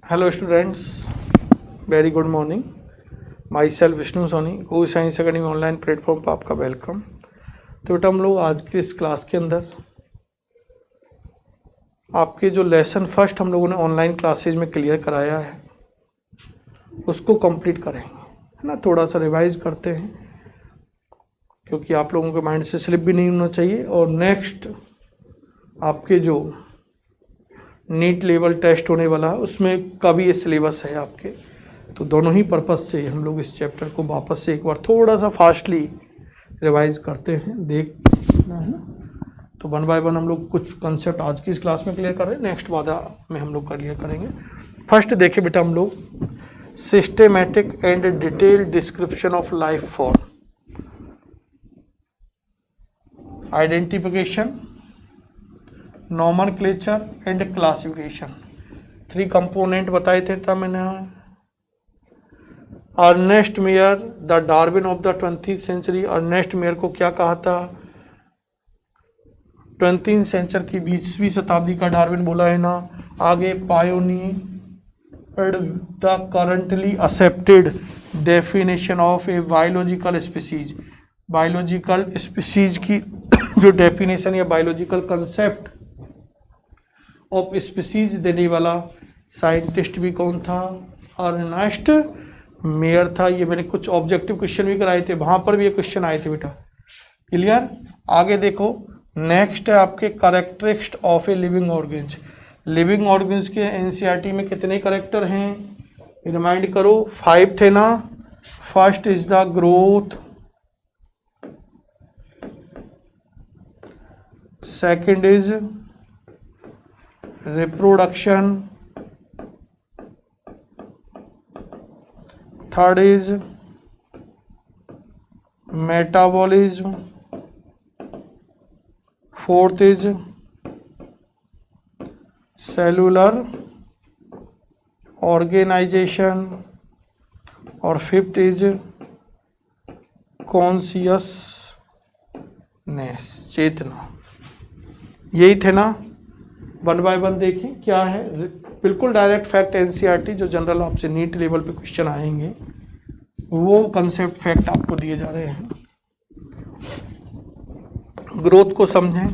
Hello students, very good morning. Myself Vishnu Soni, Go Science Academy online platform पर आपका welcome. तो बेटा हम लोग आज के इस क्लास के अंदर आपके जो लेसन फर्स्ट हम लोगों ने ऑनलाइन क्लासेज में क्लियर कराया है उसको कंप्लीट करेंगे, है ना। थोड़ा सा रिवाइज करते हैं क्योंकि आप लोगों के माइंड से स्लिप भी नहीं होना चाहिए। और नेक्स्ट आपके जो नीट लेवल टेस्ट होने वाला है उसमें का भी ये सिलेबस है आपके, तो दोनों ही पर्पज़ से हम लोग इस चैप्टर को वापस से एक बार थोड़ा सा फास्टली रिवाइज करते हैं, देखना है ना। तो वन बाय वन हम लोग कुछ कंसेप्ट आज की इस क्लास में क्लियर कर रहे हैं, नेक्स्ट वादा में हम लोग क्लियर करेंगे। फर्स्ट देखिए बेटा हम लोग systematic and detail description of life form, identification, nomenclature and classification, 3 component बताए थे था मैंने। Ernest Mayr the Darwin of the 20th century, Ernest Mayr को क्या कहा था? 20th सेंचुरी की 20वीं शताब्दी का डार्विन बोला है ना। आगे pioneer the currently accepted definition of a biological species, biological species की जो डेफिनेशन या बायोलॉजिकल कंसेप्ट ऑफ स्पीसीज देने वाला साइंटिस्ट भी कौन था? अर्नेस्ट मेयर था। ये मैंने कुछ ऑब्जेक्टिव क्वेश्चन भी कराए थे, वहां पर भी ये क्वेश्चन आए थे बेटा, क्लियर। आगे देखो नेक्स्ट है आपके characteristics of a living organs. Living organs के एनसीईआरटी में कितने कैरेक्टर हैं रिमाइंड करो? 5 थे ना। First is the growth, second is reproduction, third is metabolism, fourth is cellular organization और फिफ्थ इज कॉन्शियसनेस, चेतना। यही थे ना। वन बाय वन देखें क्या है। बिल्कुल डायरेक्ट फैक्ट एनसीईआरटी जो जनरल आपसे नीट लेवल पे क्वेश्चन आएंगे वो कंसेप्ट फैक्ट आपको दिए जा रहे हैं। ग्रोथ को समझें।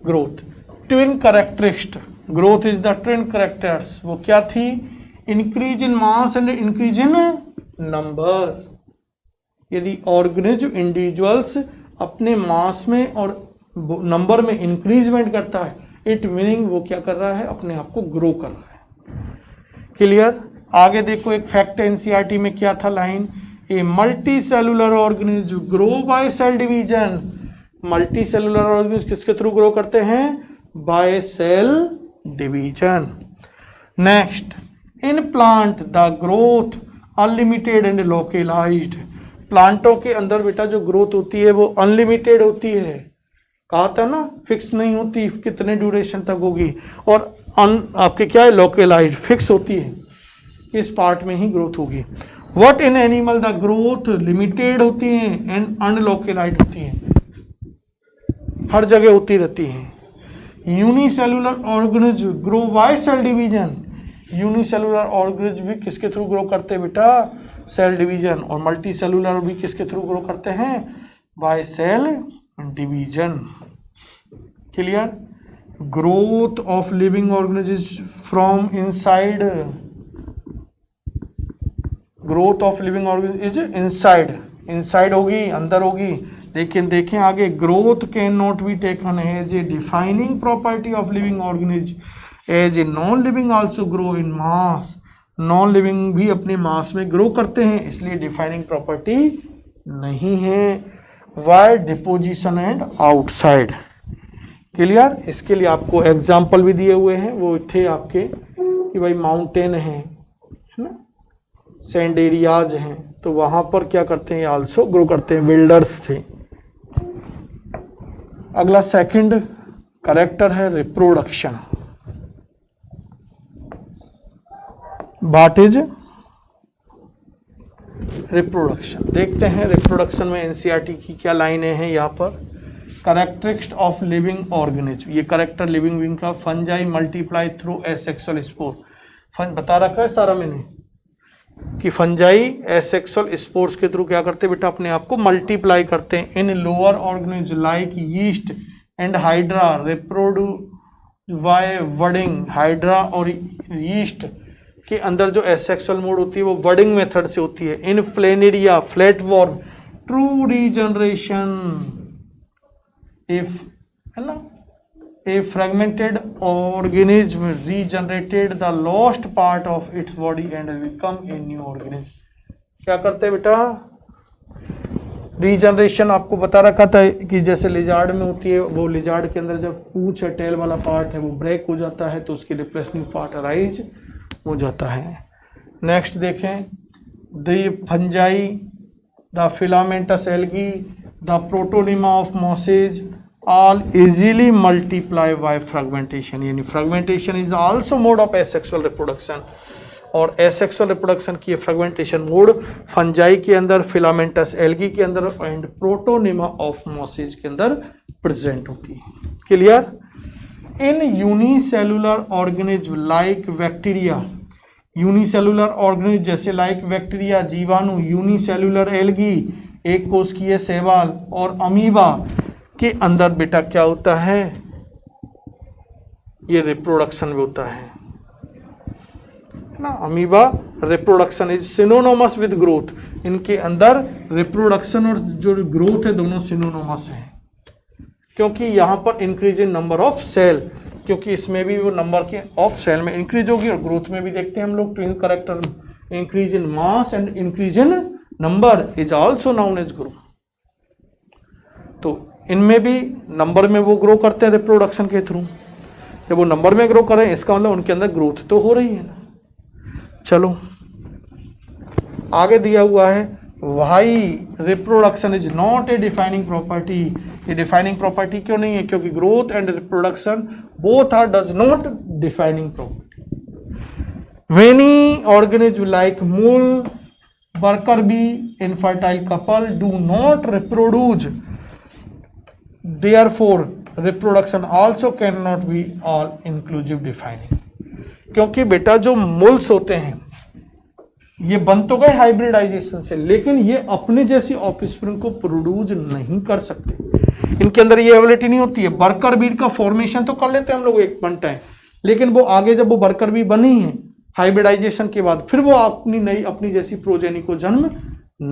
Growth twin characteristic, growth is the twin characters. वो क्या थी? Increase in mass and increase in number. यदि ऑर्गेनिज्म इंडिविजुअल्स अपने मास में और नंबर में इंक्रीजमेंट करता है, इट मीनिंग वो क्या कर रहा है? अपने आप को ग्रो कर रहा है, क्लियर। आगे देखो एक फैक्ट एनसीईआरटी में क्या था line? A multi cellular organism grow by cell division. Multi cellular organism किसके थ्रू ग्रो करते हैं? By cell division. Next in plant the growth unlimited and localized. प्लांटों के अंदर बेटा जो ग्रोथ होती है वो अनलिमिटेड होती है, कहा था ना, फिक्स नहीं होती कितने ड्यूरेशन तक होगी। और आपके क्या है? लोकलाइज्ड, फिक्स होती है, इस पार्ट में ही ग्रोथ होगी। What in animal the growth limited होती है एंड अनलोकलाइज्ड होती है, हर जगह होती रहती है। Unicellular organism grow by cell division. Unicellular organism भी किसके थ्रू ग्रो करते हैं बेटा? Cell division. और मल्टी सेलुलर भी किसके थ्रू ग्रो करते हैं? By cell division, clear. Growth of living organism from inside, growth of living organism is inside, inside होगी, अंदर होगी। लेकिन देखें आगे, growth can not be taken as a defining property of living organism as a non living also grow in mass. Non living भी अपने मास में grow करते हैं, इसलिए डिफाइनिंग प्रॉपर्टी नहीं है। Why deposition and outside, clear. इसके लिए आपको एग्जाम्पल भी दिए हुए हैं, वो थे आपके कि भाई माउंटेन है ना, सैंड एरियाज हैं, तो वहां पर क्या करते हैं? आल्सो ग्रो करते हैं, विल्डर्स थे। अगला सेकंड कैरेक्टर है रिप्रोडक्शन। What is reproduction? देखते हैं रिप्रोडक्शन में एनसीईआरटी की क्या लाइनें हैं यहाँ पर। कैरेक्टरिस्टिक्स ऑफ लिविंग ऑर्गेनिज्म, ये कैरेक्टर लिविंग बीइंग का, fungi multiply through asexual spore, बता रखा है सारा मैंने कि फंजाई एसेक्सुअल स्पोर्स के थ्रू क्या करते हैं बेटा, अपने आप को मल्टीप्लाई करते हैं। इन lower organism like yeast and hydra reproduce by wording, hydra और यीस्ट के अंदर जो एसेक्सुअल मोड होती है वो वर्डिंग मेथड से होती है। इन फ्लेनेरिया फ्लैटवॉर्म ट्रू रीजनरेशन, इफ है ना, a fragmented organism regenerated the lost part of its body and become a new organism। क्या करते हैं बेटा, रीजनरेशन आपको बता रखा था कि जैसे लिजार्ड में होती है, वो लिजार्ड के अंदर जब पूंछ है, टेल वाला पार्ट है वो ब्रेक हो जाता है तो उसकी रिप्लेसमेंट पार्ट अराइज हो जाता है। नेक्स्ट देखें, the fungi, the filamentous algae, the protonema of masses all easily multiply by fragmentation, यानी fragmentation is also mode of asexual reproduction, और asexual reproduction की fragmentation mode फंजाई के अंदर, फिलामेंटस एल्गी के अंदर एंड प्रोटोनिमा ऑफ मॉसेज के अंदर present होती है। क्लियर? इन unicellular organism like bacteria, unicellular organism जैसे लाइक बैक्टीरिया, जीवाणु, यूनिसेलुलर एल्गी एक कोशिकीय शैवाल और अमीबा के अंदर बेटा क्या होता है, ये रिप्रोडक्शन भी होता है ना। Amoeba reproduction is synonymous with growth, इनके अंदर रिप्रोडक्शन और जो ग्रोथ है दोनों सिनोनोमस हैं, क्योंकि यहाँ पर increase in number of cell, क्योंकि इसमें भी वो नंबर के ऑफ सेल में इंक्रीज होगी और ग्रोथ में भी देखते हैं हम लोग twin character, increase in mass and increase in number is also known as growth. तो इनमें भी नंबर में वो ग्रो करते हैं रिप्रोडक्शन के थ्रू, जब वो नंबर में ग्रो करें इसका मतलब उनके अंदर ग्रोथ तो हो रही है ना। चलो आगे दिया हुआ है, why reproduction is not a defining property, ये डिफाइनिंग प्रॉपर्टी क्यों नहीं है, क्योंकि growth and reproduction both are does not defining property. Many organism like mule, worker bee, infertile couple do not reproduce, therefore reproduction also cannot be all inclusive defining। क्योंकि बेटा जो मुल्स होते हैं ये बन तो गए हाइब्रिडाइजेशन से, लेकिन ये अपने जैसी ऑफस्प्रिंग को प्रोड्यूस नहीं कर सकते, इनके अंदर ये एबिलिटी नहीं होती है। वर्कर बीड का फॉर्मेशन तो कर लेते हैं हम लोग एक वन टाइम, लेकिन वो आगे जब वो वर्कर बी बनी है हाइब्रिडाइजेशन के बाद फिर वो अपनी नई अपनी जैसी प्रोजेनी को जन्म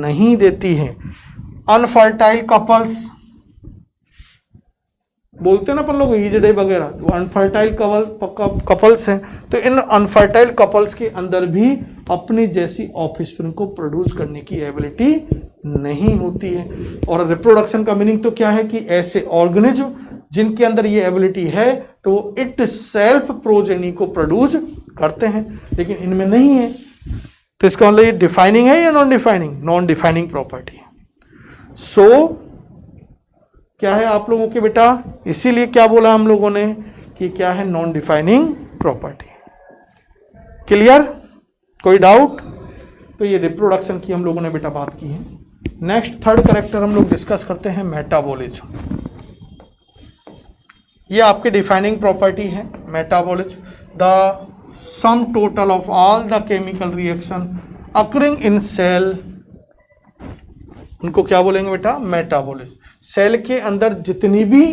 नहीं देती है। अनफर्टाइल कपल्स बोलते हैं ना अपन लोग, ईजडे वगैरह, वो अनफर्टाइल कपल्स हैं, तो इन अनफर्टाइल कपल्स के अंदर भी अपनी जैसी ऑफस्प्रिंग को प्रोड्यूस करने की एबिलिटी नहीं होती है। और रिप्रोडक्शन का मीनिंग तो क्या है कि ऐसे ऑर्गेनिज्म जिनके अंदर ये एबिलिटी है तो इट सेल्फ प्रोजेनी को प्रोड्यूस करते हैं, लेकिन इनमें नहीं है। तो इसका मतलब ये डिफाइनिंग है या non defining? Non defining property है। सो क्या है आप लोगों के बेटा, इसीलिए क्या बोला हम लोगों ने कि क्या है, नॉन डिफाइनिंग प्रॉपर्टी। क्लियर? कोई डाउट? तो ये रिप्रोडक्शन की हम लोगों ने बेटा बात की है। नेक्स्ट थर्ड कैरेक्टर हम लोग डिस्कस करते हैं, मेटाबॉलिज्म। ये आपके डिफाइनिंग प्रॉपर्टी है metabolism, the sum total of all the chemical reaction occurring in cell, उनको क्या बोलेंगे बेटा, मेटाबॉलिज्म। सेल के अंदर जितनी भी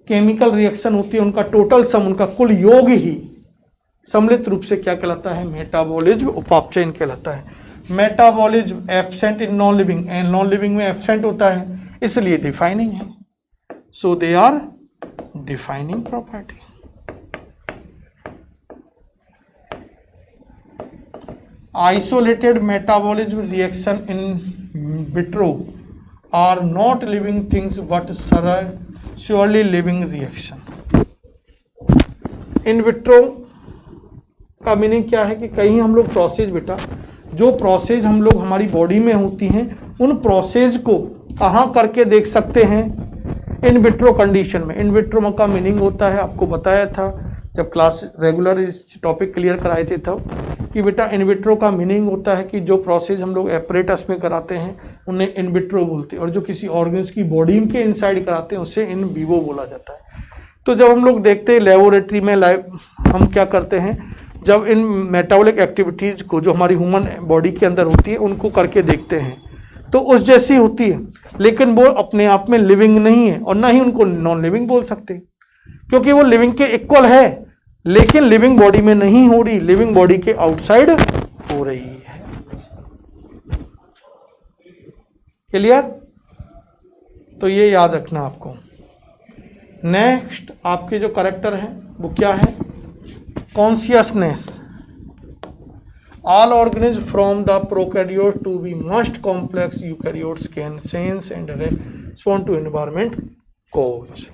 केमिकल रिएक्शन होती है उनका टोटल सम, उनका कुल योग ही सम्मिलित रूप से क्या कहलाता है, मेटाबॉलिज्म उपापचयन कहलाता है। Metabolism absent in non living, and non living में एब्सेंट होता है, इसलिए डिफाइनिंग है। So they are defining property. Isolated metabolism reaction in vitro are not living things but surely living reaction. In vitro का meaning क्या है कि कहीं हम लोग प्रोसेस बेटा, जो प्रोसेस हम लोग हमारी बॉडी में होती हैं उन प्रोसेस को कहाँ करके देख सकते हैं, इन विट्रो कंडीशन में। इन विट्रो का मीनिंग होता है, आपको बताया था जब क्लास रेगुलर इस टॉपिक क्लियर कराए थे तब, कि बेटा इन विट्रो का मीनिंग होता है कि जो प्रोसेस हम लोग एपरेटस में कराते हैं उन्हें इन विट्रो बोलते हैं, और जो किसी ऑर्गेनिज्म की बॉडी के इनसाइड कराते हैं उसे इन विवो बोला जाता है। तो जब हम लोग देखते हैं लेबोरेटरी में हम क्या करते हैं, जब इन मेटाबॉलिक एक्टिविटीज़ को जो हमारी ह्यूमन बॉडी के अंदर होती है उनको करके देखते हैं तो उस जैसी होती है, लेकिन वो अपने आप में लिविंग नहीं है और ना ही उनको नॉन लिविंग बोल सकते, क्योंकि वो लिविंग के इक्वल है लेकिन लिविंग बॉडी में नहीं हो रही, लिविंग बॉडी के आउटसाइड हो रही है। क्लियर? तो ये याद रखना आपको। नेक्स्ट आपके जो करेक्टर है वो क्या है? Consciousness. All organisms from the prokaryote to be most complex eukaryotes can sense and respond to environment cause।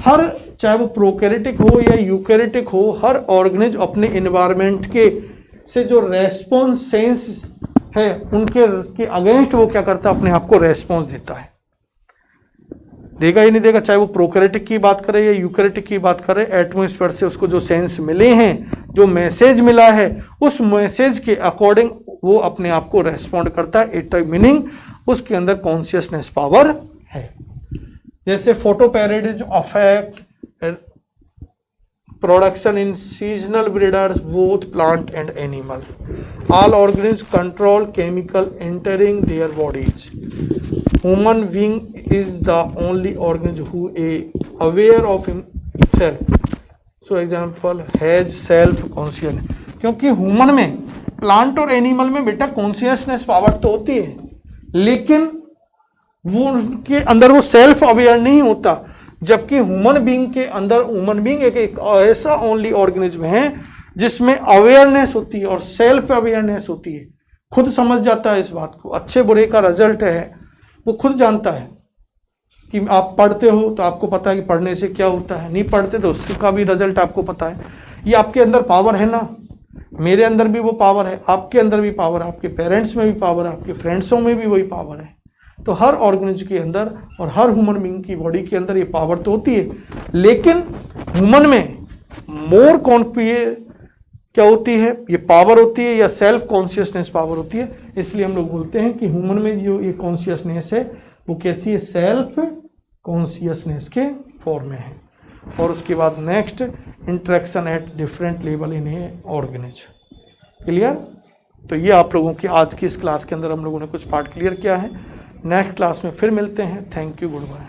हर चाहे वो प्रोकैरियोटिक हो या यूकैरियोटिक हो, हर ऑर्गेनिज्म अपने एनवायरनमेंट के से जो रेस्पॉन्स सेंस है उनके अगेंस्ट वो क्या करता है, अपने आप को रेस्पॉन्स देता है। देगा ही नहीं देगा, चाहे वो प्रोकैरियोटिक की बात करें या यूकैरियोटिक की बात करें, एटमॉस्फेयर से उसको जो सेंस मिले हैं, जो मैसेज मिला है, उस मैसेज के अकॉर्डिंग वो अपने आप को रेस्पॉन्ड करता है। इट मीनिंग उसके अंदर कॉन्शियसनेस पावर है। जैसे photoperiod affect production in seasonal breeders both plant and animal. All organism control chemical entering their bodies. Human being is the only organism who is aware of himself. So example has self conscious. क्योंकि human में, plant और animal में बेटा consciousness power तो होती है, लेकिन वो उनके अंदर वो सेल्फ अवेयर नहीं होता, जबकि ह्यूमन बीइंग के अंदर, ह्यूमन बीइंग एक ऐसा ओनली ऑर्गेनिज्म है जिसमें अवेयरनेस होती है और सेल्फ अवेयरनेस होती है। खुद समझ जाता है इस बात को, अच्छे बुरे का रिजल्ट है वो खुद जानता है कि आप पढ़ते हो तो आपको पता है कि पढ़ने से क्या होता है, नहीं पढ़ते तो उसका भी रिजल्ट आपको पता है। ये आपके अंदर पावर है ना, मेरे अंदर भी वो पावर है, आपके अंदर भी पावर है, आपके पेरेंट्स में भी पावर है, आपके फ्रेंड्सों में भी वही पावर है। तो हर ऑर्गेनिज्म के अंदर और हर ह्यूमन बीइंग की बॉडी के अंदर ये पावर तो होती है, लेकिन ह्यूमन में मोर क्या होती है, ये पावर होती है या सेल्फ कॉन्शियसनेस पावर होती है। इसलिए हम लोग बोलते हैं कि ह्यूमन में जो ये कॉन्शियसनेस है वो कैसी है, सेल्फ कॉन्शियसनेस के फॉर्म में है। और उसके बाद next interaction at different level in A organism. Clear? तो ये आप लोगों की आज की इस क्लास के अंदर हम लोगों ने कुछ पार्ट क्लियर किया है। नेक्स्ट क्लास में फिर मिलते हैं। Thank you, good bye.